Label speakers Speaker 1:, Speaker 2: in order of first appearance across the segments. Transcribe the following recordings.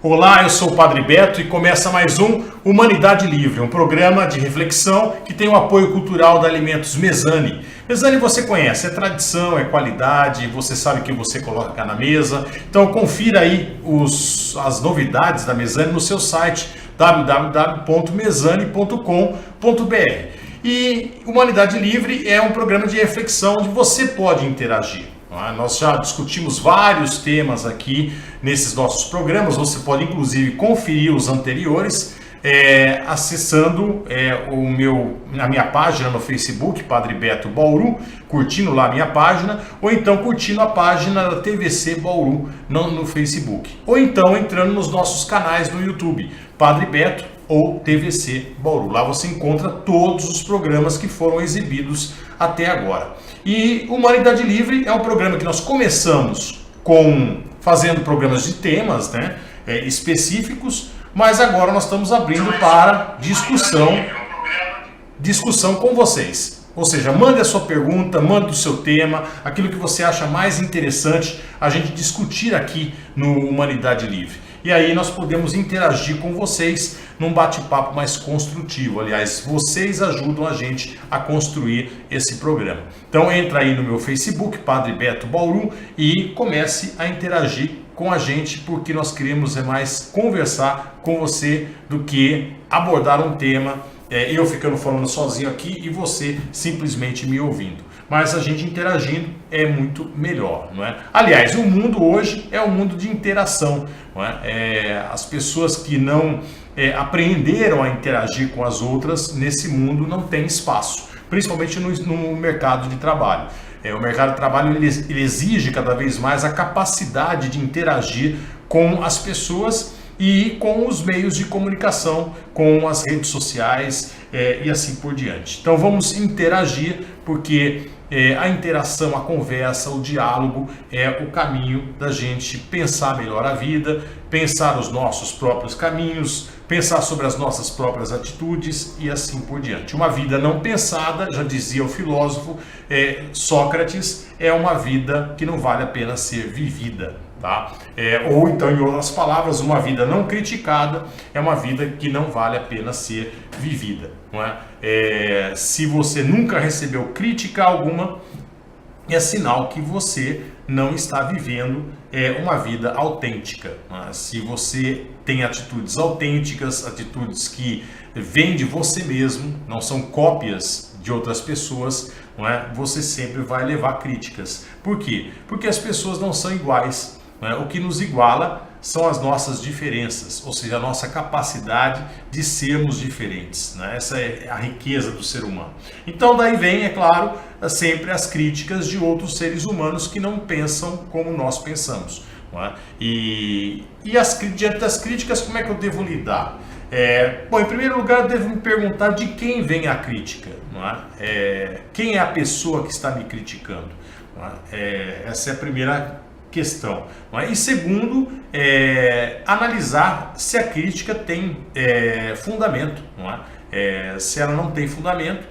Speaker 1: Olá, eu sou o Padre Beto e começa mais um Humanidade Livre, um programa de reflexão que tem o apoio cultural da Alimentos Mesani. Mesani você conhece, é tradição, é qualidade, você sabe o que você coloca na mesa. Então confira aí as novidades da Mesani no seu site www.mesani.com.br. E Humanidade Livre é um programa de reflexão onde você pode interagir. Nós já discutimos vários temas aqui nesses nossos programas. Você pode inclusive conferir os anteriores acessando a minha página no Facebook, Padre Beto Bauru, curtindo lá a minha página, ou então curtindo a página da TVC Bauru no Facebook, ou então entrando nos nossos canais no YouTube, Padre Beto ou TVC Bauru. Lá você encontra todos os programas que foram exibidos até agora. E Humanidade Livre é um programa que nós começamos fazendo programas de temas específicos, mas agora nós estamos abrindo para discussão com vocês. Ou seja, mande a sua pergunta, mande o seu tema, aquilo que você acha mais interessante a gente discutir aqui no Humanidade Livre. E aí nós podemos interagir com vocês num bate-papo mais construtivo. Aliás, vocês ajudam a gente a construir esse programa. Então entra aí no meu Facebook, Padre Beto Bauru, e comece a interagir com a gente, porque nós queremos mais conversar com você do que abordar um tema, eu ficando falando sozinho aqui e você simplesmente me ouvindo. Mas a gente interagindo é muito melhor, não é? Aliás, o mundo hoje é um mundo de interação, não é? As pessoas que não aprenderam a interagir com as outras nesse mundo não tem espaço, principalmente no mercado de trabalho. O mercado de trabalho ele exige cada vez mais a capacidade de interagir com as pessoas e com os meios de comunicação, com as redes sociais e assim por diante. Então vamos interagir, porque a interação, a conversa, o diálogo é o caminho da gente pensar melhor a vida, pensar os nossos próprios caminhos, pensar sobre as nossas próprias atitudes e assim por diante. Uma vida não pensada, já dizia o filósofo Sócrates, é uma vida que não vale a pena ser vivida. Tá? Ou então, em outras palavras, uma vida não criticada é uma vida que não vale a pena ser vivida, não é? Se você nunca recebeu crítica alguma, é sinal que você não está vivendo uma vida autêntica, não é? Se você tem atitudes autênticas, atitudes que vêm de você mesmo, não são cópias de outras pessoas, não é? Você sempre vai levar críticas. Por quê? Porque as pessoas não são iguais. O que nos iguala são as nossas diferenças, ou seja, a nossa capacidade de sermos diferentes. Essa é a riqueza do ser humano. Então daí vem, é claro, sempre as críticas de outros seres humanos que não pensam como nós pensamos. E diante das críticas, como é que eu devo lidar? Bom, em primeiro lugar, eu devo me perguntar de quem vem a crítica. Quem é a pessoa que está me criticando? Essa é a primeira questão. E segundo, analisar se a crítica tem fundamento. Se ela não tem fundamento,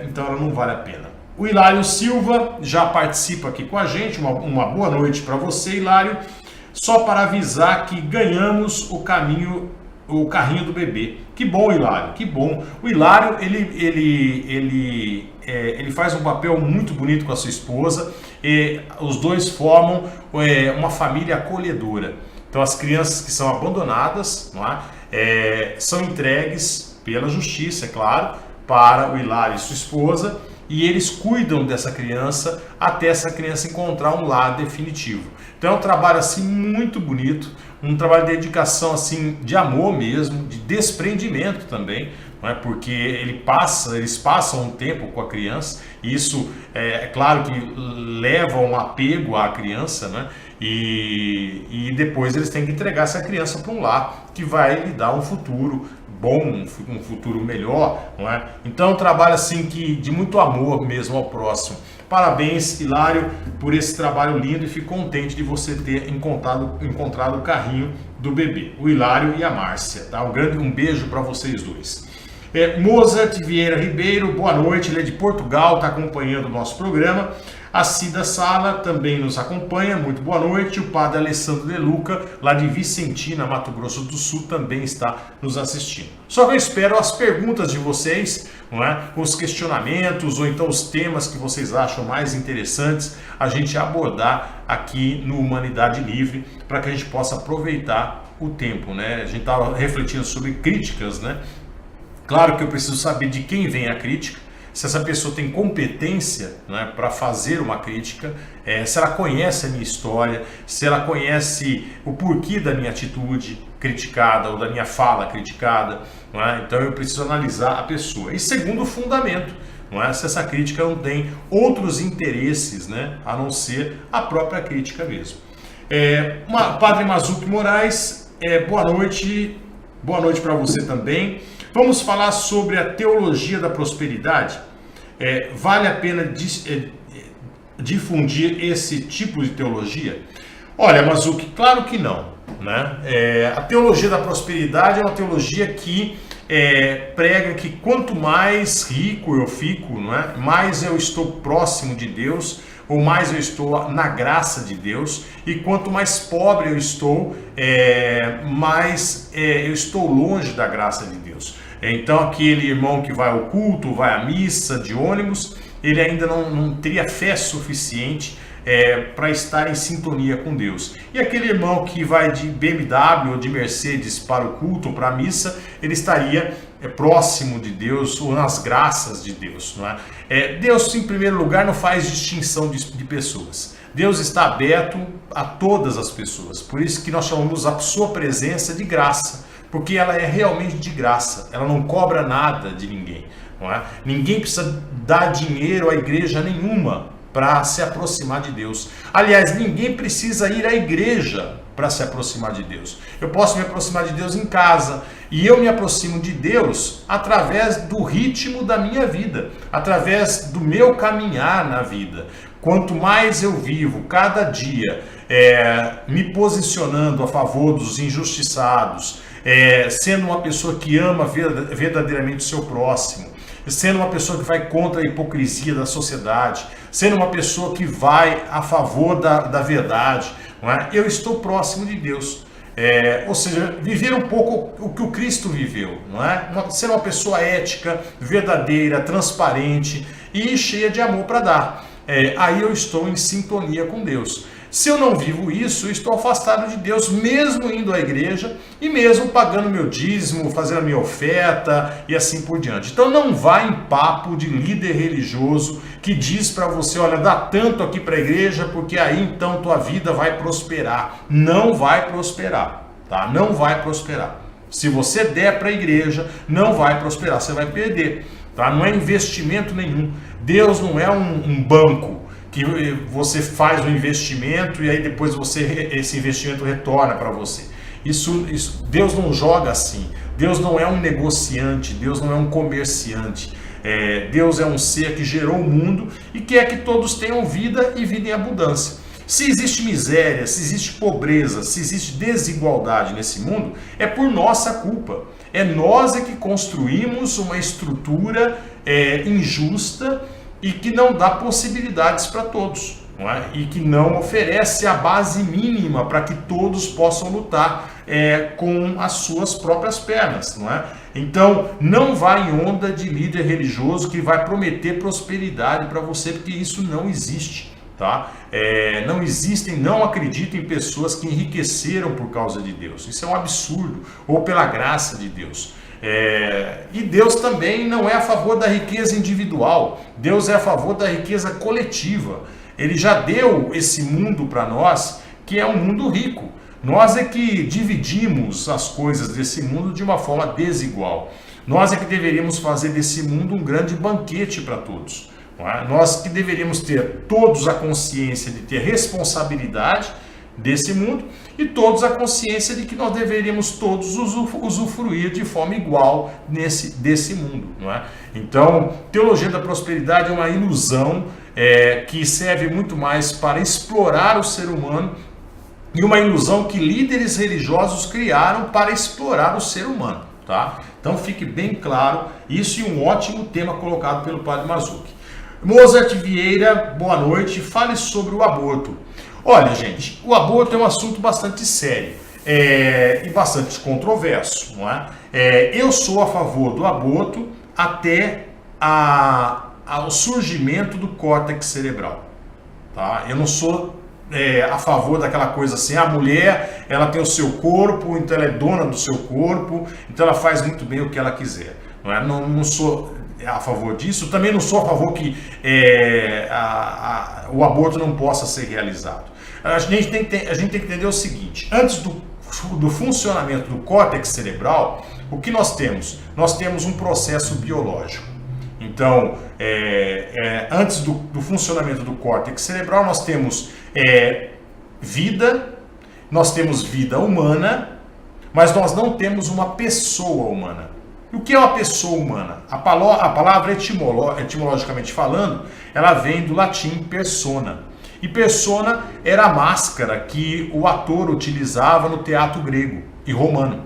Speaker 1: então ela não vale a pena. O Hilário Silva já participa aqui com a gente. Uma boa noite para você, Hilário. Só para avisar que ganhamos o carrinho do bebê. Que bom, Hilário, que bom. O Hilário, ele faz um papel muito bonito com a sua esposa. E os dois formam uma família acolhedora. Então as crianças que são abandonadas, são entregues pela justiça, é claro, para o Hilário e sua esposa, e eles cuidam dessa criança até essa criança encontrar um lar definitivo. Então é um trabalho assim muito bonito, um trabalho de dedicação assim, de amor mesmo, de desprendimento também, porque eles passam um tempo com a criança, e isso é claro que leva um apego à criança, e depois eles têm que entregar essa criança para um lar que vai lhe dar um futuro bom, um futuro melhor, Então é um trabalho assim de muito amor mesmo ao próximo. Parabéns, Hilário, por esse trabalho lindo, e fico contente de você ter encontrado o carrinho do bebê, o Hilário e a Márcia, tá? Um beijo para vocês dois. Mozart Vieira Ribeiro, boa noite, ele é de Portugal, está acompanhando o nosso programa. A Cida Sala também nos acompanha, muito boa noite. O padre Alessandro De Luca, lá de Vicentina, Mato Grosso do Sul, também está nos assistindo. Só que eu espero as perguntas de vocês, não é? Os questionamentos ou então os temas que vocês acham mais interessantes a gente abordar aqui no Humanidade Livre, para que a gente possa aproveitar o tempo, né? A gente estava refletindo sobre críticas, né? Claro que eu preciso saber de quem vem a crítica, se essa pessoa tem competência, né, para fazer uma crítica, se ela conhece a minha história, se ela conhece o porquê da minha atitude criticada ou da minha fala criticada, não é? Então eu preciso analisar a pessoa. E segundo o fundamento, não é? Se essa crítica não tem outros interesses, né, a não ser a própria crítica mesmo. Padre Mazuki Moraes, boa noite para você também. Vamos falar sobre a teologia da prosperidade. Vale a pena difundir esse tipo de teologia? Olha, Mazuki, claro que não, né? A teologia da prosperidade é uma teologia que prega que quanto mais rico eu fico, não é? Mais eu estou próximo de Deus, ou mais eu estou na graça de Deus, e quanto mais pobre eu estou, mais eu estou longe da graça de Deus. Então aquele irmão que vai ao culto, vai à missa de ônibus, ele ainda não teria fé suficiente para estar em sintonia com Deus. E aquele irmão que vai de BMW ou de Mercedes para o culto ou para a missa, ele estaria próximo de Deus ou nas graças de Deus, não é? Deus, em primeiro lugar, não faz distinção de pessoas. Deus está aberto a todas as pessoas. Por isso que nós chamamos a sua presença de graça, porque ela é realmente de graça. Ela não cobra nada de ninguém, não é? Ninguém precisa dar dinheiro à igreja nenhuma para se aproximar de Deus. Aliás, ninguém precisa ir à igreja para se aproximar de Deus. Eu posso me aproximar de Deus em casa, e eu me aproximo de Deus através do ritmo da minha vida, através do meu caminhar na vida. Quanto mais eu vivo cada dia me posicionando a favor dos injustiçados, sendo uma pessoa que ama verdadeiramente o seu próximo, sendo uma pessoa que vai contra a hipocrisia da sociedade, sendo uma pessoa que vai a favor da verdade, não é? Eu estou próximo de Deus. Ou seja, viver um pouco o que o Cristo viveu, não é? Ser uma pessoa ética, verdadeira, transparente e cheia de amor para dar. Aí eu estou em sintonia com Deus. Se eu não vivo isso, eu estou afastado de Deus, mesmo indo à igreja e mesmo pagando meu dízimo, fazendo a minha oferta e assim por diante. Então não vá em papo de líder religioso que diz para você, olha, dá tanto aqui para a igreja, porque aí então tua vida vai prosperar. Não vai prosperar, tá? Não vai prosperar. Se você der para a igreja, não vai prosperar, você vai perder, tá? Não é investimento nenhum. Deus não é um banco que você faz um investimento e aí depois esse investimento retorna para você. Isso, Deus não joga assim. Deus não é um negociante, Deus não é um comerciante. Deus é um ser que gerou o mundo e quer que todos tenham vida e vida em abundância. Se existe miséria, se existe pobreza, se existe desigualdade nesse mundo, é por nossa culpa. Nós que construímos uma estrutura injusta e que não dá possibilidades para todos, não é? E que não oferece a base mínima para que todos possam lutar com as suas próprias pernas, não é? Então, não vá em onda de líder religioso que vai prometer prosperidade para você, porque isso não existe, tá? Não existem, não acredito em pessoas que enriqueceram por causa de Deus. Isso é um absurdo, ou pela graça de Deus. E Deus também não é a favor da riqueza individual, Deus é a favor da riqueza coletiva. Ele já deu esse mundo para nós, que é um mundo rico. Nós é que dividimos as coisas desse mundo de uma forma desigual. Nós é que deveríamos fazer desse mundo um grande banquete para todos. Não é? Nós que deveríamos ter todos a consciência de ter responsabilidade desse mundo e todos a consciência de que nós deveríamos todos usufruir de forma igual desse mundo, não é? Então, teologia da prosperidade é uma ilusão que serve muito mais para explorar o ser humano e uma ilusão que líderes religiosos criaram para explorar o ser humano, tá? Então fique bem claro isso, e um ótimo tema colocado pelo Padre Mazuki. Mozart Vieira, boa noite. Fale sobre o aborto. Olha, gente, o aborto é um assunto bastante sério e bastante controverso, não é? Eu sou a favor do aborto até ao surgimento do córtex cerebral, tá? Eu não sou a favor daquela coisa assim, a mulher, ela tem o seu corpo, então ela é dona do seu corpo, então ela faz muito bem o que ela quiser, não é? Não sou a favor disso, também não sou a favor que o aborto não possa ser realizado. A gente tem que entender o seguinte: antes do funcionamento do córtex cerebral, o que nós temos? Nós temos um processo biológico. Então, antes do funcionamento do córtex cerebral, nós temos vida, nós temos vida humana, mas nós não temos uma pessoa humana. E o que é uma pessoa humana? A palavra etimologicamente falando, ela vem do latim persona. E persona era a máscara que o ator utilizava no teatro grego e romano.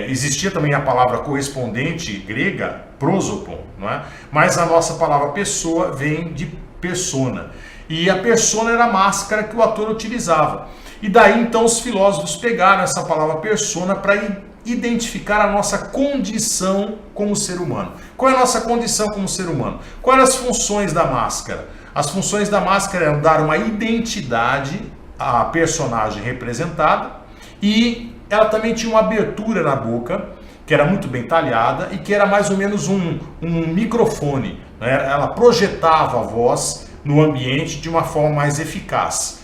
Speaker 1: Existia também a palavra correspondente grega, prosopon, não é? Mas a nossa palavra pessoa vem de persona. E a persona era a máscara que o ator utilizava. E daí então os filósofos pegaram essa palavra persona para identificar a nossa condição como ser humano. Qual é a nossa condição como ser humano? Quais as funções da máscara? As funções da máscara eram dar uma identidade à personagem representada, e ela também tinha uma abertura na boca, que era muito bem talhada e que era mais ou menos um microfone, né? Ela projetava a voz no ambiente de uma forma mais eficaz.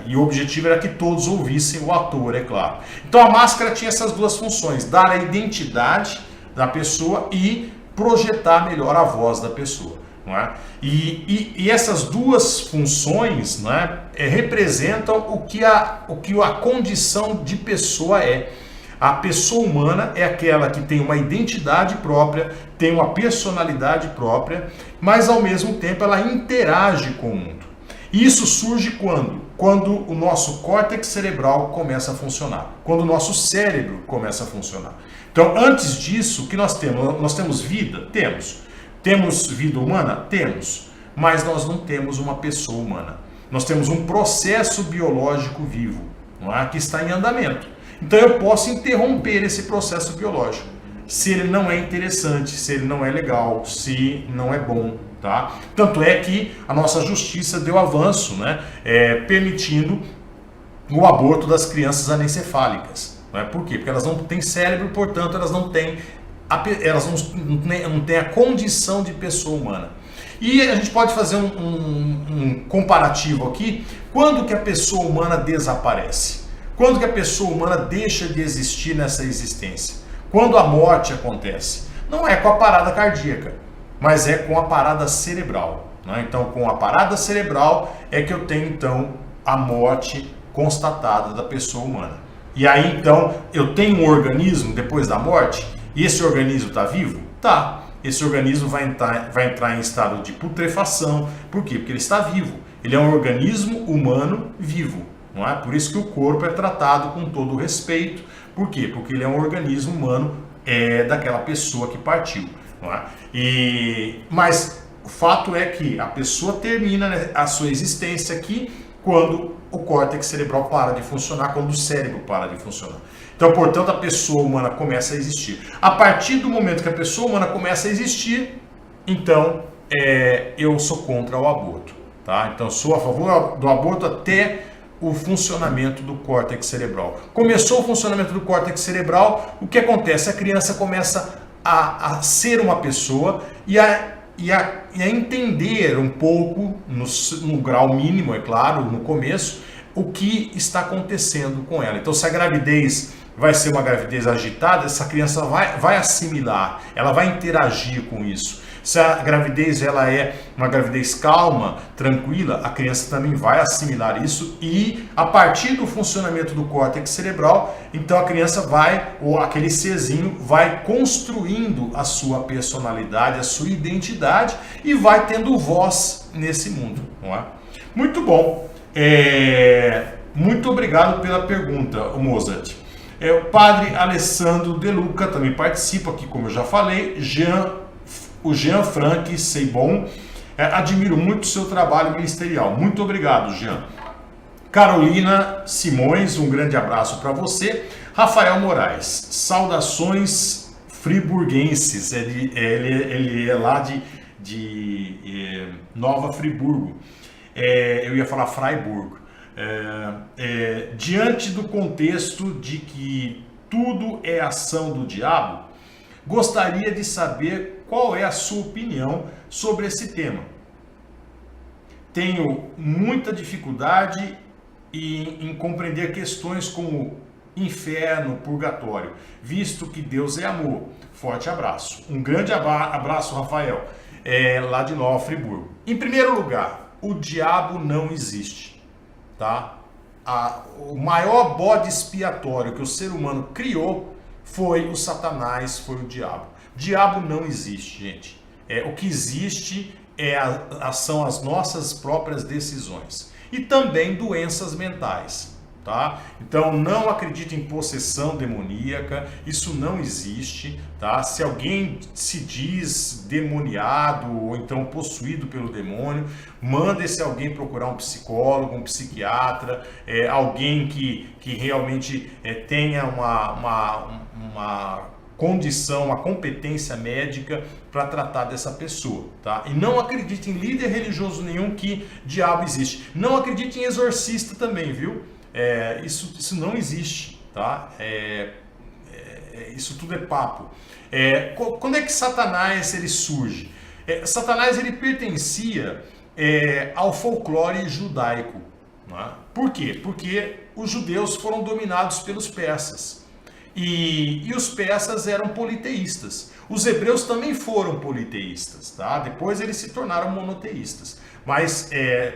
Speaker 1: E o objetivo era que todos ouvissem o ator, é claro. Então a máscara tinha essas duas funções: dar a identidade da pessoa e projetar melhor a voz da pessoa, não é? E essas duas funções, não é, representam o que a condição de pessoa é. A pessoa humana é aquela que tem uma identidade própria, tem uma personalidade própria, mas ao mesmo tempo ela interage com o mundo. E isso surge quando? Quando o nosso córtex cerebral começa a funcionar, quando o nosso cérebro começa a funcionar. Então, antes disso, o que nós temos? Nós temos vida? Temos. Temos vida humana? Temos. Mas nós não temos uma pessoa humana. Nós temos um processo biológico vivo, não é? Que está em andamento. Então eu posso interromper esse processo biológico, se ele não é interessante, se ele não é legal, se não é bom, tá? Tanto é que a nossa justiça deu avanço, né? Permitindo o aborto das crianças anencefálicas. Não é? Por quê? Porque elas não têm cérebro, portanto elas não têm a condição de pessoa humana. E a gente pode fazer um comparativo aqui. Quando que a pessoa humana desaparece? Quando que a pessoa humana deixa de existir nessa existência? Quando a morte acontece? Não é com a parada cardíaca, mas é com a parada cerebral, né? Então, com a parada cerebral é que eu tenho, então, a morte constatada da pessoa humana. E aí, então, eu tenho um organismo depois da morte, e esse organismo está vivo? Tá. Esse organismo vai entrar em estado de putrefação. Por quê? Porque ele está vivo. Ele é um organismo humano vivo. Não é? Por isso que o corpo é tratado com todo o respeito. Por quê? Porque ele é um organismo humano daquela pessoa que partiu. Não é? Mas o fato é que a pessoa termina, né, a sua existência aqui quando o córtex cerebral para de funcionar, quando o cérebro para de funcionar. Então, portanto, a pessoa humana começa a existir. A partir do momento que a pessoa humana começa a existir, então eu sou contra o aborto. Tá? Então, sou a favor do aborto até o funcionamento do córtex cerebral. Começou o funcionamento do córtex cerebral, o que acontece? A criança começa a ser uma pessoa e a entender um pouco, no grau mínimo, é claro, no começo, o que está acontecendo com ela. Então, se a gravidez vai ser uma gravidez agitada, essa criança vai assimilar, ela vai interagir com isso. Se a gravidez ela é uma gravidez calma, tranquila, a criança também vai assimilar isso, e a partir do funcionamento do córtex cerebral, então a criança ou aquele serzinho vai construindo a sua personalidade, a sua identidade, e vai tendo voz nesse mundo, não é? Muito bom. Muito obrigado pela pergunta, Mozart. O padre Alessandro De Luca também participa aqui, como eu já falei. Jean O Jean Frank Seibon, admiro muito o seu trabalho ministerial. Muito obrigado, Jean. Carolina Simões, um grande abraço para você. Rafael Moraes, saudações friburguenses. Ele é lá de Nova Friburgo. Eu ia falar Freiburg. Diante do contexto de que tudo é ação do diabo, gostaria de saber qual é a sua opinião sobre esse tema. Tenho muita dificuldade em compreender questões como inferno, purgatório, visto que Deus é amor. Forte abraço. Um grande abraço, Rafael, lá de Nova Friburgo. Em primeiro lugar, o diabo não existe, tá? O maior bode expiatório que o ser humano criou foi o Satanás, foi o diabo. Diabo não existe, gente. O que existe são as nossas próprias decisões. E também doenças mentais, tá? Então não acredite em possessão demoníaca, isso não existe, tá? Se alguém se diz demoniado ou então possuído pelo demônio, manda esse alguém procurar um psicólogo, um psiquiatra, alguém que realmente tenha uma condição, uma competência médica para tratar dessa pessoa, tá? E não acredite em líder religioso nenhum que diabo existe. Não acredite em exorcista também, viu? Isso não existe, tá? Isso tudo é papo. Quando é que Satanás ele surge? Satanás ele pertencia ao folclore judaico, né? Por quê? Porque os judeus foram dominados pelos persas. E os persas eram politeístas. Os hebreus também foram politeístas, tá? Depois eles se tornaram monoteístas. Mas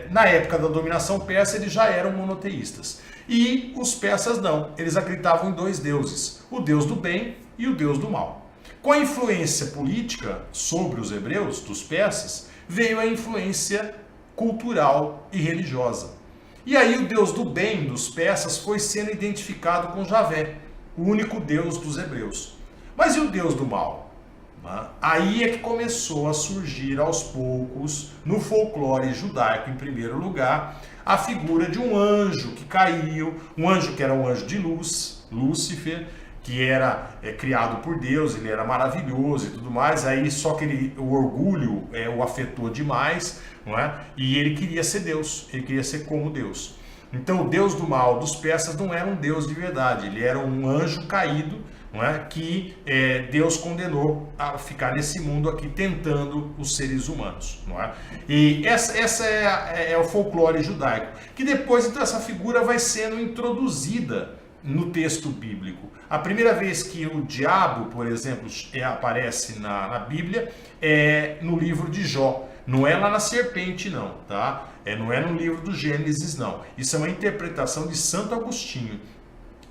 Speaker 1: na época da dominação persa eles já eram monoteístas. E os persas não, eles acreditavam em dois deuses, o deus do bem e o deus do mal. Com a influência política sobre os hebreus, dos persas, veio a influência cultural e religiosa. E aí o deus do bem dos persas foi sendo identificado com Javé, o único Deus dos hebreus. Mas e o Deus do mal? Aí é que começou a surgir aos poucos, no folclore judaico em primeiro lugar, a figura de um anjo que caiu, um anjo que era um anjo de luz, Lúcifer, que era criado por Deus, ele era maravilhoso e tudo mais, aí só que o orgulho o afetou demais, não é? E ele queria ser Deus, ele queria ser como Deus. Então o Deus do mal dos persas não era um Deus de verdade, ele era um anjo caído, não é? Que Deus condenou a ficar nesse mundo aqui tentando os seres humanos, não é? E essa é o folclore judaico, que depois então essa figura vai sendo introduzida no texto bíblico. A primeira vez que o diabo, por exemplo, aparece na Bíblia é no livro de Jó. Não é lá na serpente, não, tá? Não é no livro do Gênesis, não. Isso é uma interpretação de Santo Agostinho.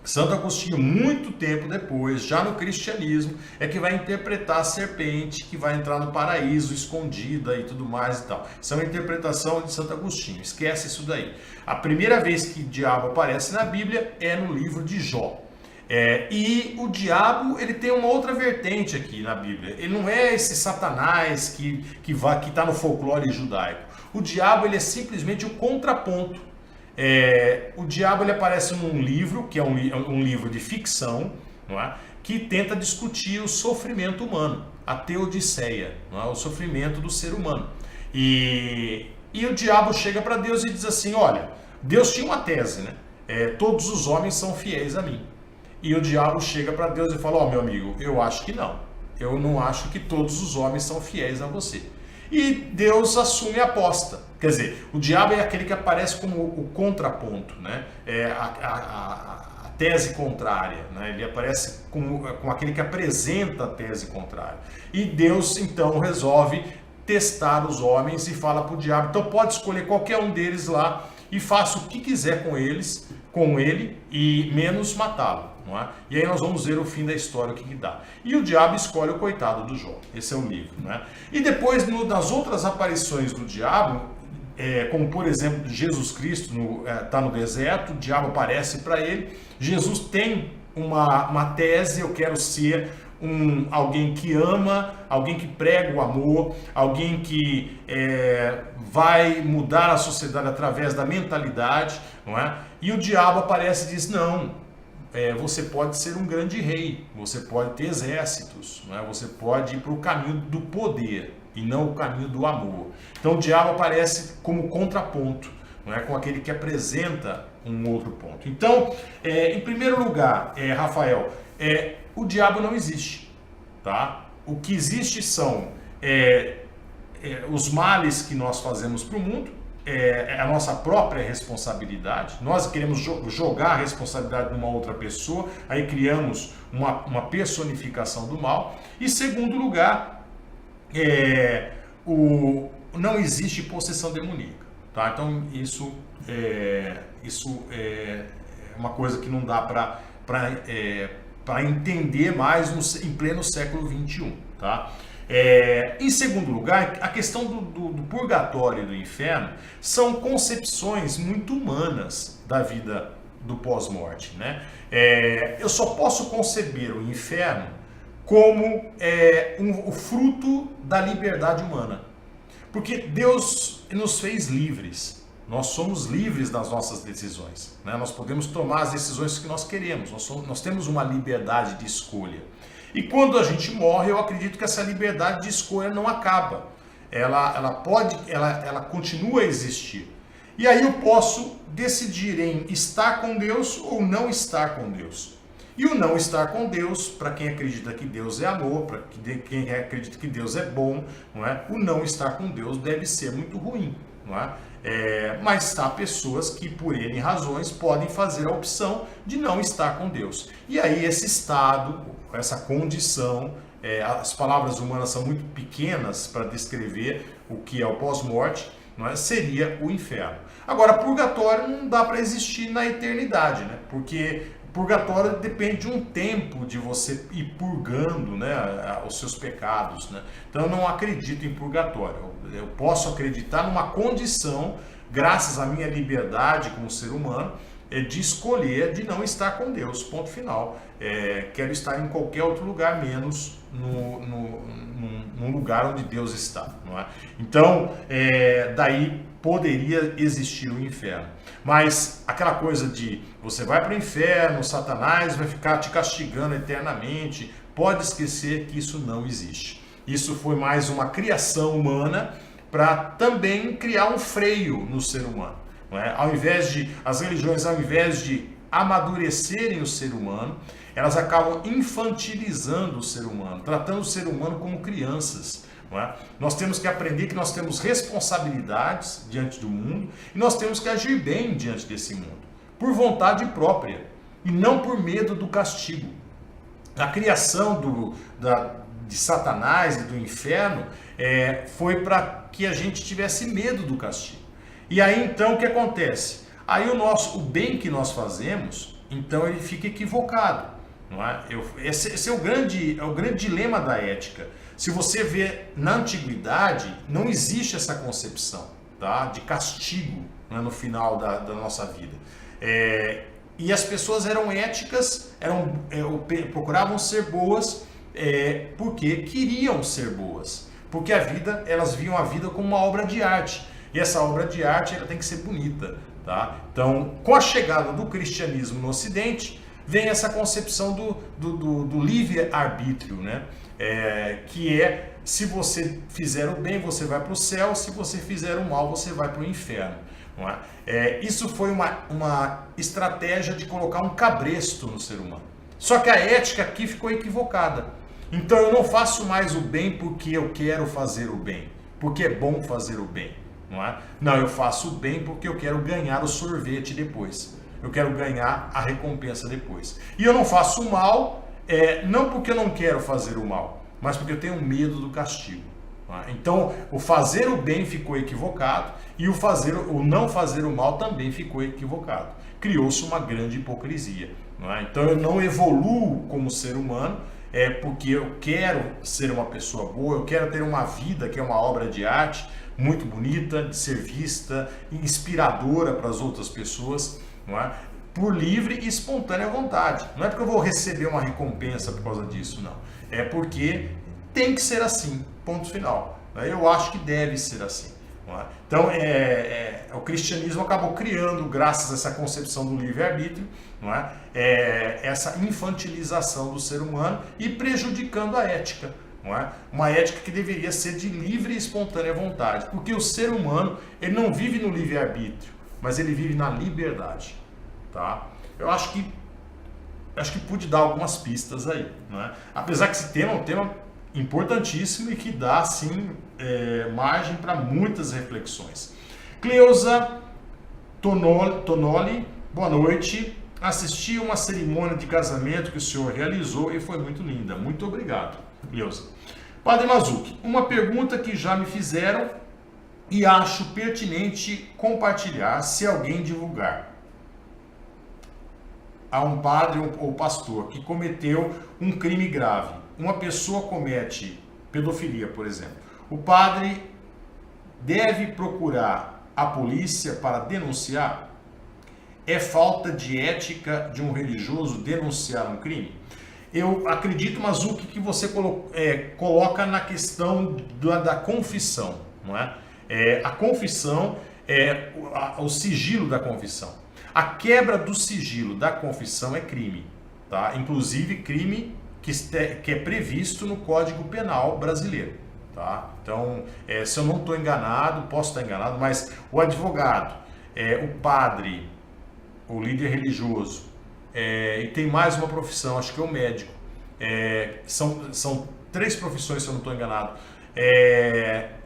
Speaker 1: Santo Agostinho, muito tempo depois, já no cristianismo, é que vai interpretar a serpente que vai entrar no paraíso escondida e tudo mais e tal. Isso é uma interpretação de Santo Agostinho, esquece isso daí. A primeira vez que o diabo aparece na Bíblia é no livro de Jó. E o diabo ele tem uma outra vertente aqui na Bíblia. Ele não é esse Satanás que está no folclore judaico. O diabo ele é simplesmente o contraponto. O diabo ele aparece num livro, que é um livro de ficção, não é? Que tenta discutir o sofrimento humano, a teodiceia, não é? O sofrimento do ser humano. E o diabo chega para Deus e diz assim, olha, Deus tinha uma tese, né? Todos os homens são fiéis a mim. E o diabo chega para Deus e fala, meu amigo, eu acho que não. Eu não acho que todos os homens são fiéis a você. E Deus assume a aposta. Quer dizer, o diabo é aquele que aparece como o contraponto, né? A tese contrária, né? Ele aparece com aquele que apresenta a tese contrária. E Deus, então, resolve testar os homens e fala para o diabo, então pode escolher qualquer um deles lá e faça o que quiser com ele e menos matá-lo. Não é? E aí nós vamos ver o fim da história, o que dá. E o diabo escolhe o coitado do Jó. Esse é o livro. Né? E depois, nas outras aparições do diabo, como por exemplo, Jesus Cristo está no deserto, o diabo aparece para ele. Jesus tem uma tese, eu quero ser alguém que ama, alguém que prega o amor, alguém que vai mudar a sociedade através da mentalidade, não é? E o diabo aparece e diz, não, você pode ser um grande rei, você pode ter exércitos, não é? Você pode ir para o caminho do poder e não o caminho do amor. Então o diabo aparece como contraponto, não é? Com aquele que apresenta um outro ponto. Então, em primeiro lugar, Rafael, o diabo não existe, tá? O que existe são os males que nós fazemos para o mundo, a nossa própria responsabilidade. Nós queremos jogar a responsabilidade numa outra pessoa, aí criamos uma personificação do mal. E segundo lugar, não existe possessão demoníaca, tá? Então isso é uma coisa que não dá para entender mais em pleno século XXI, tá? Em segundo lugar, a questão do purgatório e do inferno são concepções muito humanas da vida do pós-morte, né? Eu só posso conceber o inferno como o fruto da liberdade humana, porque Deus nos fez livres. Nós somos livres das nossas decisões, né? Nós podemos tomar as decisões que nós queremos, nós temos uma liberdade de escolha. E quando a gente morre, eu acredito que essa liberdade de escolha não acaba. Ela continua a existir. E aí eu posso decidir em estar com Deus ou não estar com Deus. E o não estar com Deus, para quem acredita que Deus é amor, para quem acredita que Deus é bom, não é? O não estar com Deus deve ser muito ruim, não é? Mas há pessoas que, por N razões, podem fazer a opção de não estar com Deus. E aí esse estado, essa condição, as palavras humanas são muito pequenas para descrever o que é o pós-morte, não é? Seria o inferno. Agora, purgatório não dá para existir na eternidade, né? Porque purgatório depende de um tempo de você ir purgando, né, os seus pecados, né? Então eu não acredito em purgatório. Eu posso acreditar numa condição, graças à minha liberdade como ser humano, de escolher de não estar com Deus, ponto final. Quero estar em qualquer outro lugar, menos num lugar onde Deus está, não é? Então, daí poderia existir o inferno. Mas aquela coisa de você vai para o inferno, Satanás vai ficar te castigando eternamente, pode esquecer que isso não existe. Isso foi mais uma criação humana para também criar um freio no ser humano. Não é? As religiões, ao invés de amadurecerem o ser humano, elas acabam infantilizando o ser humano, tratando o ser humano como crianças. Não é? Nós temos que aprender que nós temos responsabilidades diante do mundo e nós temos que agir bem diante desse mundo, por vontade própria e não por medo do castigo. A criação de Satanás e do inferno foi para que a gente tivesse medo do castigo. E aí então o que acontece? Aí o bem que nós fazemos, então ele fica equivocado. Não é? Esse é o grande dilema da ética. Se você vê na antiguidade, não existe essa concepção, tá, de castigo, né, no final da nossa vida. E as pessoas eram éticas, procuravam ser boas porque queriam ser boas. Porque elas viam a vida como uma obra de arte. E essa obra de arte ela tem que ser bonita. Tá? Então, com a chegada do cristianismo no Ocidente, vem essa concepção do livre-arbítrio, né? Que se você fizer o bem, você vai para o céu, se você fizer o mal, você vai para o inferno. Não é? Isso foi uma estratégia de colocar um cabresto no ser humano. Só que a ética aqui ficou equivocada. Então eu não faço mais o bem porque eu quero fazer o bem, porque é bom fazer o bem. Não é? Não, eu faço o bem porque eu quero ganhar o sorvete depois. Eu quero ganhar a recompensa depois. E eu não faço o mal, não porque eu não quero fazer o mal, mas porque eu tenho medo do castigo. Não é? Então, o fazer o bem ficou equivocado e o não fazer o mal também ficou equivocado. Criou-se uma grande hipocrisia. Não é? Então, eu não evoluo como ser humano porque eu quero ser uma pessoa boa, eu quero ter uma vida que é uma obra de arte, muito bonita, de ser vista, inspiradora para as outras pessoas, não é? Por livre e espontânea vontade. Não é porque eu vou receber uma recompensa por causa disso, não. É porque tem que ser assim, ponto final. Eu acho que deve ser assim. Não é? Então, o cristianismo acabou criando, graças a essa concepção do livre-arbítrio, não é? Essa infantilização do ser humano e prejudicando a ética. Não é? Uma ética que deveria ser de livre e espontânea vontade, porque o ser humano ele não vive no livre-arbítrio, mas ele vive na liberdade. Tá? Eu acho que pude dar algumas pistas aí. Não é? Apesar que esse tema é um tema importantíssimo e que dá, sim, margem para muitas reflexões. Cleusa Tonoli, boa noite. Assisti uma cerimônia de casamento que o senhor realizou e foi muito linda. Muito obrigado, Cleusa. Padre Mazzucchi, uma pergunta que já me fizeram e acho pertinente compartilhar se alguém divulgar. Há um padre ou pastor que cometeu um crime grave. Uma pessoa comete pedofilia, por exemplo. O padre deve procurar a polícia para denunciar? É falta de ética de um religioso denunciar um crime? Eu acredito, Mazzucchi, que você coloca na questão da confissão, não é? A confissão é o sigilo da confissão. A quebra do sigilo da confissão é crime, tá? Inclusive crime que é previsto no Código Penal brasileiro, tá? Então, se eu não estou enganado, posso estar enganado, mas o advogado, o padre, o líder religioso, e tem mais uma profissão, acho que é o médico. São 3 profissões, se eu não estou enganado.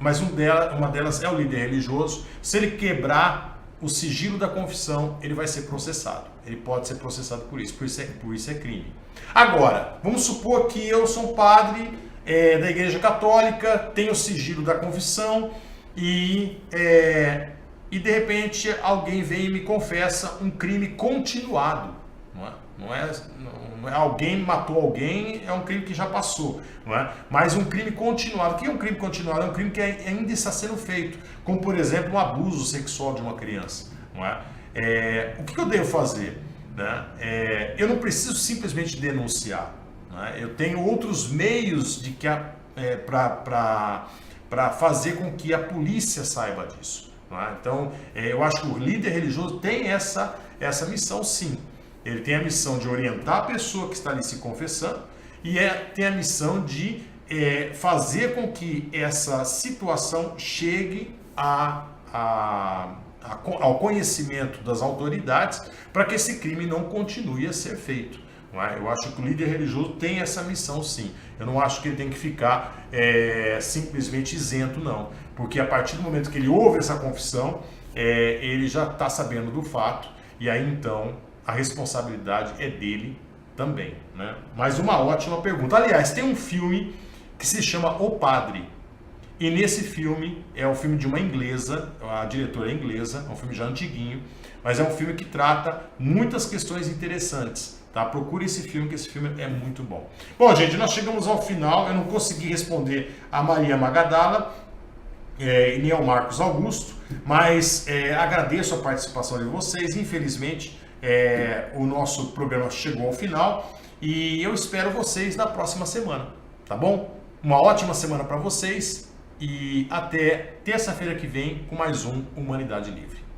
Speaker 1: Mas uma delas é o líder religioso. Se ele quebrar o sigilo da confissão, ele vai ser processado. Ele pode ser processado por isso é crime. Agora, vamos supor que eu sou um padre da Igreja Católica, tenho o sigilo da confissão e de repente alguém vem e me confessa um crime continuado. Não é alguém matou alguém, é um crime que já passou, não é? Mas um crime continuado. O que é um crime continuado? É um crime que ainda está sendo feito, como por exemplo um abuso sexual de uma criança, não é? O que eu devo fazer? Né? Eu não preciso simplesmente denunciar, não é? Eu tenho outros meios para fazer com que a polícia saiba disso, não é? Então, eu acho que o líder religioso tem essa missão, sim. Ele tem a missão de orientar a pessoa que está ali se confessando e tem a missão de fazer com que essa situação chegue ao conhecimento das autoridades para que esse crime não continue a ser feito. Não é? Eu acho que o líder religioso tem essa missão, sim. Eu não acho que ele tem que ficar simplesmente isento, não. Porque a partir do momento que ele ouve essa confissão, ele já está sabendo do fato e aí então a responsabilidade é dele também, né? Mas uma ótima pergunta. Aliás, tem um filme que se chama O Padre. E nesse filme, é um filme de uma inglesa, a diretora é inglesa, é um filme já antiguinho, mas é um filme que trata muitas questões interessantes, tá? Procure esse filme, que esse filme é muito bom. Bom, gente, nós chegamos ao final. Eu não consegui responder a Maria Magadala e nem ao Marcos Augusto, mas agradeço a participação de vocês. Infelizmente, o nosso programa chegou ao final e eu espero vocês na próxima semana, tá bom? Uma ótima semana para vocês e até terça-feira que vem com mais um Humanidade Livre.